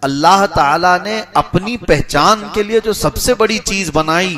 अल्लाह ताला ने अपनी पहचान के लिए जो सबसे बड़ी चीज बनाई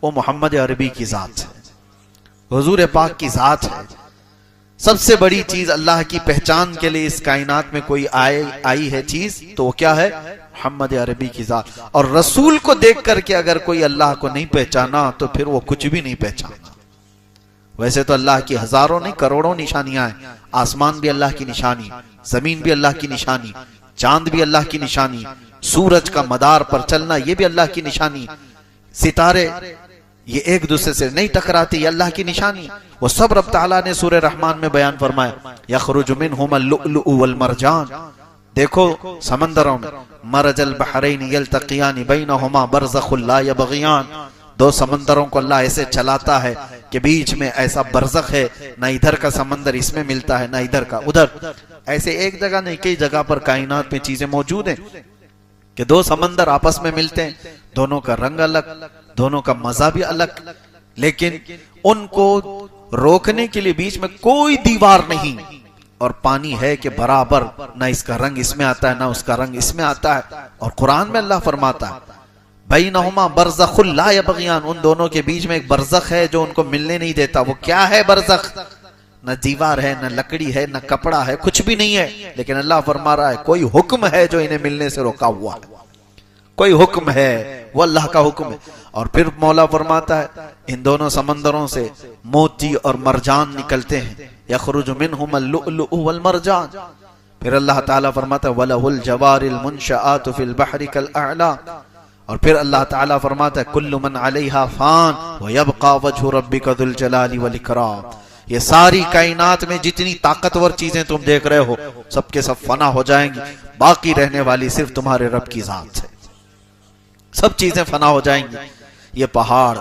वो मोहम्मद अरबी की जात है, हुजूर पाक की जात है। सबसे बड़ी चीज अल्लाह की पहचान के लिए इस कायनात में कोई आई है चीज तो वो क्या है? मोहम्मद अरबी की जात। और रसूल को देख करके अगर कोई अल्लाह को नहीं पहचाना तो फिर वो कुछ भी नहीं पहचाना। वैसे तो अल्लाह की हजारों नहीं करोड़ों निशानियां हैं। आसमान भी अल्लाह की निशानी, जमीन भी अल्लाह की निशानी, चांद भी अल्लाह की निशानी, सूरज का मदार पर चलना ये भी अल्लाह की निशानी, सितारे ये एक दूसरे से नहीं टकराते ये अल्लाह की निशानी। वो सब रब ताला ने सूरह रहमान में बयान फरमाया, यखरुजु मिनहुमुल लुअलुअ वल मरजान। देखो समंदरों में मरजल बहरैन यल्तक़ियान बैनहुमा बरज़खुल ला यबग़ियान, दो समंदरों को अल्लाह ऐसे चलाता है कि बीच में ऐसा बरज़ख है, ना इधर का समंदर इसमें मिलता है ना इधर का उधर। ऐसे एक जगह नहीं कई जगह पर कायनात में चीजें मौजूद हैं कि दो समंदर आपस में मिलते हैं, दोनों का रंग अलग, दोनों का मजा भी अलग, लेकिन उनको रोकने के लिए बीच में कोई दीवार नहीं। और पानी है कि बराबर, ना इसका रंग इसमें आता है ना उसका रंग इसमें आता है। और कुरान में अल्लाह फरमाता है बैनहुमा बरज़खुल ला यबग़ियान, उन दोनों के बीच में एक बरज़ख है जो उनको मिलने नहीं देता। वो क्या है बरज़ख? न दीवार है, न लकड़ी है, न कपड़ा है, कुछ भी नहीं है। लेकिन अल्लाह फरमा रहा है कोई हुक्म है जो इन्हें मिलने से रोका हुआ है, कोई हुक्म है, वो अल्लाह का हुक्म है। और फिर मौला फरमाता है इन दोनों समंदरों से मोती और मरजान निकलते हैं, यखरुजु मिनहुमुल लुअलुअ वल मरजान। फिर अल्लाह ताला फरमाता है वलहुल जवारिल मुनशआतु फिल बहरि कल अअला। और फिर अल्लाह ताला फरमाता है कुल्लु मन अलैहा फान व यबका वजहु रब्बिका जुल जलाली वल इकराम। ये सारी कायनात में जितनी ताकतवर चीजें तुम देख रहे हो सबके सब फना हो जाएंगी, बाकी रहने वाली सिर्फ तुम्हारे रब की जात है। सब चीजें फना हो जाएंगी। ये पहाड़,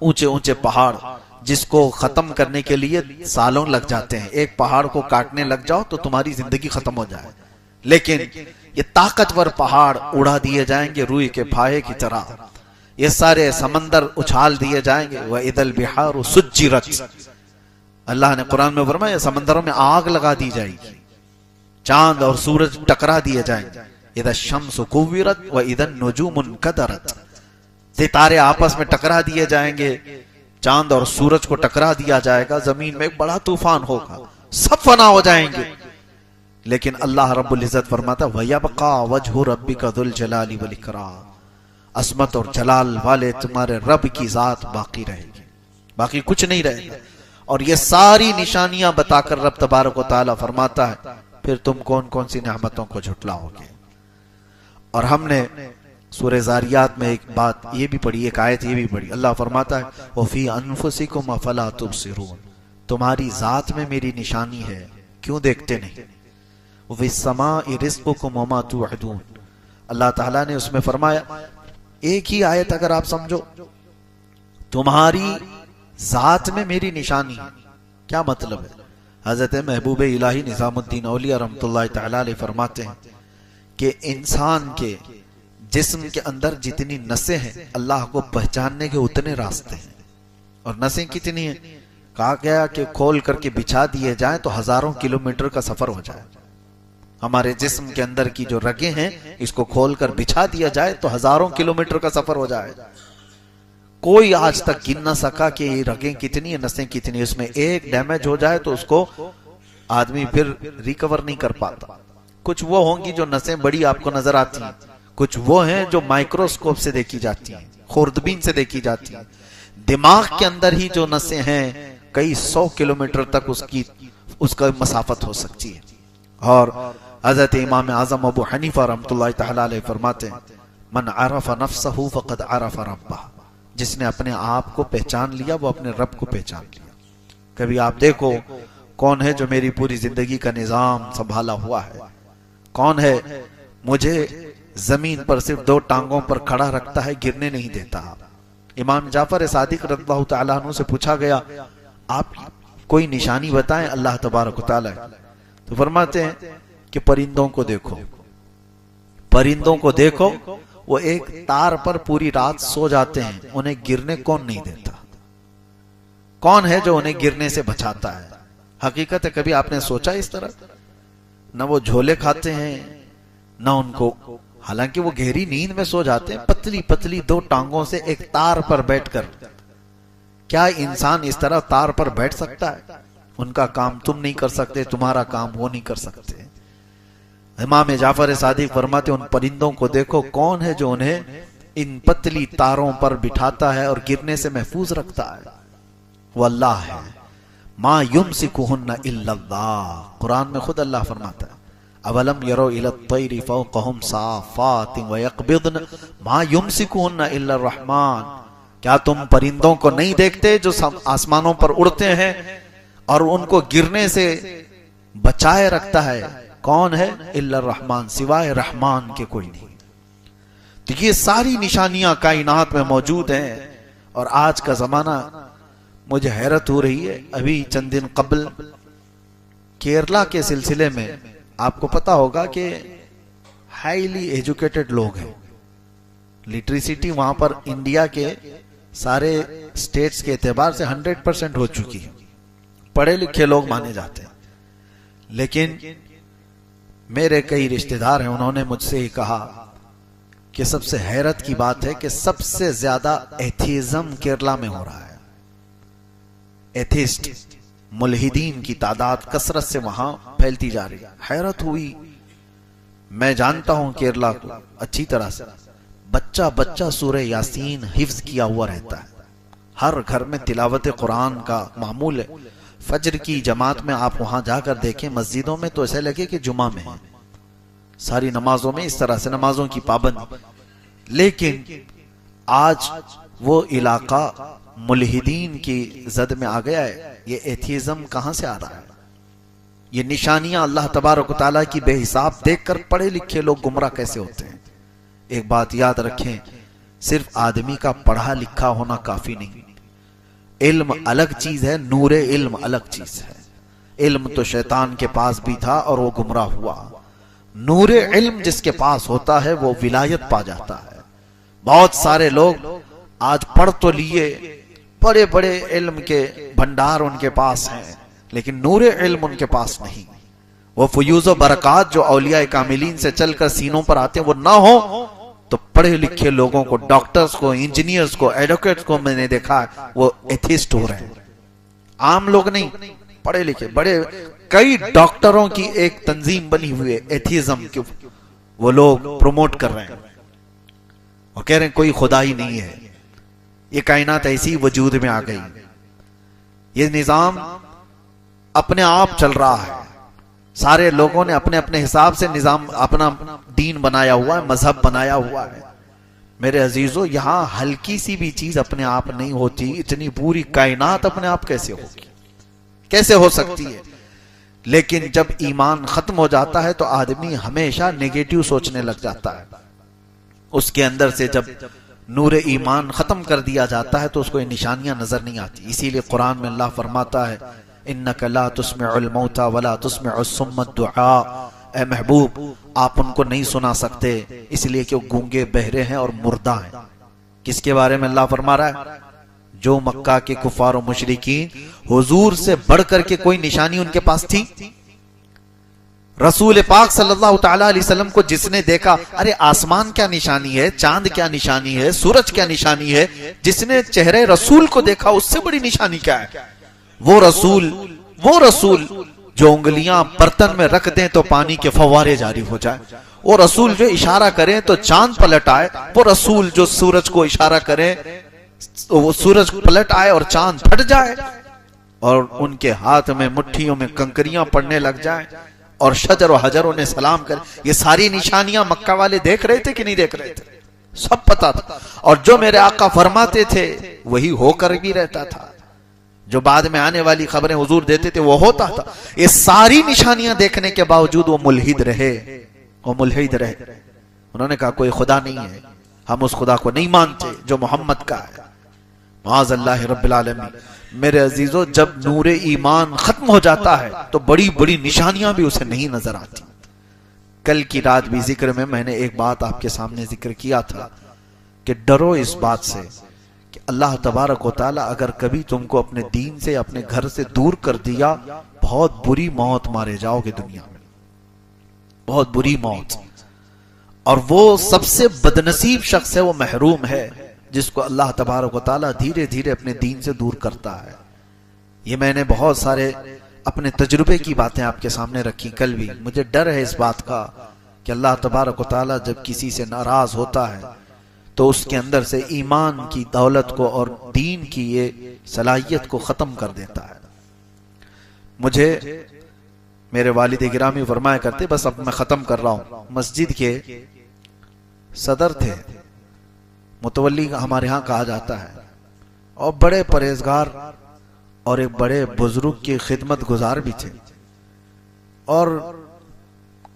ऊंचे ऊंचे पहाड़ जिसको खत्म करने के लिए सालों लग जाते हैं, एक पहाड़ को काटने लग जाओ तो तुम्हारी जिंदगी खत्म हो जाए, लेकिन ये ताकतवर पहाड़ उड़ा दिए जाएंगे रूई के फाहे की तरह। ये सारे समंदर उछाल दिए जाएंगे। वह इदल बिहार सुज्जिरत, अल्लाह ने कुरान में फरमाया समंदरों में आग लगा दी जाएगी, चांद और सूरज टकरा दिए जाएंगे। इदल शम्सु कुव्विरत व इदल नुजूमुन कदरत, सितारे आपस में टकरा दिए जाएंगे, चांद और सूरज को टकरा दिया जाएगा, जमीन में एक बड़ा तूफान होगा, सब फना हो जाएंगे। लेकिन अल्लाह रब्बुल इज्जत फरमाता वयबका वजहु रब्बिका जुल जलाली वल इकराम, असमत और जलाल वाले तुम्हारे रब की जात बाकी रहेगी, बाकी कुछ नहीं रहेगा। और ये सारी निशानियां बताकर रब तबारक व तआला फरमाता है फिर तुम कौन कौन सी नेमतों को झुटलाओगे। और हमने सूरह ज़ारियात में एक बात ये भी पढ़ी, एक आयत ये भी पढ़ी, अल्लाह फरमाता है वफी अनफुसिकुम अफला तुबसिरून, तुम्हारी जात में मेरी निशानी है क्यों देखते नहीं। वफ़िस्समाइ रिज़्क़ुकुम वमा तुअदून, अल्लाह ताला ने उसमें फरमाया एक ही आयत अगर आप समझो, तुम्हारी जात में मेरी निशानी है, क्या मतलब है। हजरत महबूब इलाही निजामुद्दीन औलिया रहमतुल्लाह तआला अलैह फरमाते हैं कि इंसान के जिस्म के अंदर जितनी नसें हैं अल्लाह को पहचानने के उतने रास्ते हैं। और नसें कितनी हैं? कहा गया कि खोल करके बिछा दिए जाएं तो हजारों किलोमीटर का सफर हो जाए। हमारे जिस्म के अंदर की जो रगें हैं इसको खोलकर बिछा दिया जाए तो हजारों किलोमीटर का सफर हो जाए। कोई आज तक गिन ना सका कि ये रगें कितनी है, नसें कितनी है। उसमें एक डैमेज हो जाए तो उसको आदमी फिर रिकवर नहीं कर पाता। कुछ वो होंगी जो नसें बड़ी आपको नजर आती हैं, कुछ वो हैं जो माइक्रोस्कोप से देखी जाती हैं, खुर्दबीन से देखी जाती हैं। दिमाग के अंदर ही जो नसें हैं कई 100 किलोमीटर तक उसका मसाफत हो सकती है। और हजरत इमाम आजम अबू हनीफा रहमतुल्लाह तआला अलैह फरमाते हैं मन अरफ़ नफ्सहु फ़क़द अरफ़ रब्बह, जिसने अपने आप को पहचान लिया वो अपने रब को पहचान लिया। कभी आप देखो कौन है जो मेरी पूरी जिंदगी का निजाम संभाला हुआ है, कौन है मुझे जमीन पर सिर्फ 2 टांगों पर खड़ा रखता है, गिरने नहीं देता। इमाम जाफर सादिक रज़ियल्लाहु तआला अन्हु से पूछा गया आप कोई निशानी बताएं अल्लाह तबारक व तआला, तो फरमाते हैं कि परिंदों को देखो, परिंदों को देखो, वो एक तार पर पूरी रात सो जाते हैं, उन्हें गिरने कौन नहीं देता। कौन है जो उन्हें गिरने से बचाता है। हकीकत है कभी आपने सोचा इस तरह, न वो झोले खाते हैं, न उनको हालांकि वो गहरी नींद में सो जाते हैं, पतली पतली 2 टांगों से एक तार पर बैठकर। क्या इंसान इस तरह तार पर बैठ सकता है? उनका काम तुम नहीं कर सकते, तुम्हारा काम वो नहीं कर सकते। इमाम जाफर सादिक फरमाते, उन परिंदों को देखो, कौन है जो उन्हें इन पतली तारों पर बिठाता है और गिरने से महफूज रखता है? वो अल्लाह है। मा युमसिकुहुन्ना इल्लल्लाह, कुरान में खुद अल्लाह फरमाता है, अवलम यरो इला तैरी फौकहुम साफातिन व यक़बिदन मा युमसिकुहुन्ना इल्ला रहमान। क्या तुम परिंदों को नहीं देखते जो आसमानों पर उड़ते हैं और उनको गिरने से बचाए रखता है? कौन है? इल्ला रहमान, सिवाय रहमान के कोई नहीं। तो ये सारी निशानियां कायनात में मौजूद हैं। और आज का जमाना, मुझे हैरत हो रही है, अभी चंद दिन कबल केरला के सिलसिले में आपको पता होगा कि हाईली एजुकेटेड लोग हैं, लिटरेसिटी वहां पर इंडिया के सारे स्टेट्स के एतबार से 100% हो चुकी है, पढ़े लिखे लोग माने जाते हैं। लेकिन मेरे कई रिश्तेदार हैं, उन्होंने मुझसे ही कहा कि सबसे हैरत की बात है कि सबसे ज्यादा एथीज्म केरला में हो रहा है। एथिस्ट, मुल्हिदीन की तादाद कसरत से वहां फैलती जा रही है। हैरत हुई। मैं जानता हूं केरला को अच्छी तरह से, बच्चा बच्चा सूरह यासीन हिफ्ज किया हुआ रहता है। हर घर में तिलावत कुरान का मामूल है। फजर की जमात में आप वहां जाकर देखें, मस्जिदों में तो ऐसे लगे कि जुमा में है। सारी नमाजों में इस तरह से नमाजों की पाबंदी। लेकिन आज वो इलाका मुल्हिदीन की जद में आ गया है। ये एथिज्म कहां से आ रहा है? ये निशानियां अल्लाह तबारक व तआला की बेहिसाब देखकर पढ़े लिखे लोग गुमराह कैसे होते हैं। एक बात याद रखें, सिर्फ आदमी का पढ़ा लिखा होना काफी नहीं। इल्म अलग चीज है, नूरे इल्म अलग चीज है। इल्म तो शैतान के पास भी था और वो गुमराह हुआ। नूरे इल्म जिसके पास होता है वो विलायत पा जाता है। बहुत सारे लोग आज पढ़ तो लिए, बड़े बड़े इल्म के भंडार उनके पास हैं, लेकिन नूरे इल्म उनके पास नहीं। वो फयूज़ व बरक़ात जो औलिया कामिलीन से चलकर सीनों पर आते हैं वो ना हो तो पढ़े लिखे लोगों को, डॉक्टर्स को, इंजीनियर्स को, एडवोकेट्स को मैंने देखा है वो एथिस्ट हो रहे हैं। आम लोग नहीं, पढ़े लिखे बड़े कई डॉक्टरों की एक तंजीम बनी हुई है एथिज्म की, वो लोग प्रमोट कर रहे हैं और कह रहे हैं कोई खुदा ही नहीं है, ये कायनात ऐसी वजूद में आ गई, ये निजाम अपने आप चल रहा है। सारे लोगों ने अपने अपने हिसाब से निजाम, अपना दीन बनाया हुआ है, मजहब बनाया हुआ है। मेरे अजीजों, यहां हल्की सी भी चीज अपने आप नहीं होती, इतनी पूरी कायनात अपने आप कैसे होगी, कैसे हो सकती है? लेकिन जब ईमान खत्म हो जाता है तो आदमी हमेशा नेगेटिव सोचने लग जाता है। उसके अंदर से जब नूरे ईमान खत्म कर दिया जाता है तो उसको ये निशानियां नजर नहीं आती। इसीलिए कुरान में अल्लाह फरमाता है, इन्नका ला तुस्मिउल मौता वला तुस्मिउस सुम्मा दुआ। ए महबूब, आप उनको नहीं सुना सकते इसलिए कि वो गूंगे, बहरे हैं और मुर्दा हैं। किसके बारे में अल्लाह फरमा रहा है? जो मक्का के कुफार और मुशरिकीन, हुजूर से बढ़कर के कोई निशानी उनके पास थी? रसूल पाक सल्लल्लाहु तआला अलैहि वसल्लम को जिसने देखा, अरे आसमान क्या निशानी है, चांद क्या निशानी है, सूरज क्या निशानी है, जिसने चेहरे रसूल को देखा उससे बड़ी निशानी क्या है? वो रसूल जो उंगलियां बर्तन में रख दें तो पानी के फव्वारे जारी हो जाए, वो रसूल जो इशारा करें तो चांद पलट आए, वो रसूल जो सूरज को इशारा करें तो वो सूरज पलट आए और चांद फट जाए और उनके हाथ में मुट्ठियों में कंकरियां पड़ने लग जाए और शजर और हजर उन्हें सलाम करे। ये सारी निशानियां मक्का वाले देख रहे थे कि नहीं देख रहे थे? सब पता था। और जो मेरे आका फरमाते थे वही होकर भी रहता था। जो बाद में आने वाली खबरें हुजूर देते थे वो होता था। ये सारी निशानियां देखने के बावजूद वो मुल्हिद रहे, उन्होंने कहा कोई खुदा नहीं है, हम उस खुदा को नहीं मानते जो मोहम्मद का है। माज़अल्लाह रब्बिल आलमीन। मेरे अजीजों, जब नूरे ईमान खत्म हो जाता है तो बड़ी बड़ी निशानियां भी उसे नहीं नजर आती। कल की रात भी जिक्र में मैंने एक बात आपके सामने जिक्र किया था कि डरो इस बात से कि अल्लाह तबारक व तआला अगर कभी तुमको अपने दीन से, अपने घर से दूर कर दिया, बहुत बुरी मौत मारे जाओगे दुनिया में, बहुत बुरी मौत। और वो सबसे बदनसीब शख्स है, वो महरूम है जिसको अल्लाह तबारक व तआला धीरे धीरे अपने दीन से दूर करता है। ये मैंने बहुत सारे अपने तजुर्बे की बातें आपके सामने रखी कल भी। मुझे डर है इस बात का कि अल्लाह तबारक व तआला जब किसी से नाराज होता है तो उसके अंदर से ईमान की दौलत को और दीन की ये सलाहियत को खत्म कर देता है। मुझे मेरे वालिद गिरामी फरमाया करते, बस अब मैं खत्म कर रहा हूं, मस्जिद के सदर थे, मुतवल्ली हमारे यहाँ कहा जाता है, और बड़े परहेजगार और एक बड़े बुजुर्ग की खिदमत गुजार भी थे। और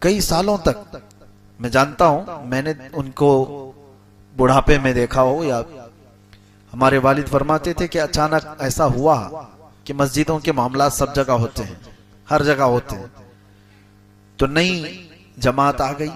कई सालों तक मैं जानता हूं, मैंने उनको बुढ़ापे में देखा हो, या हमारे वालिद फरमाते थे कि अचानक ऐसा हुआ कि मस्जिदों के मामला सब जगह होते हैं, हर जगह होते हैं, तो नई जमात आ गई,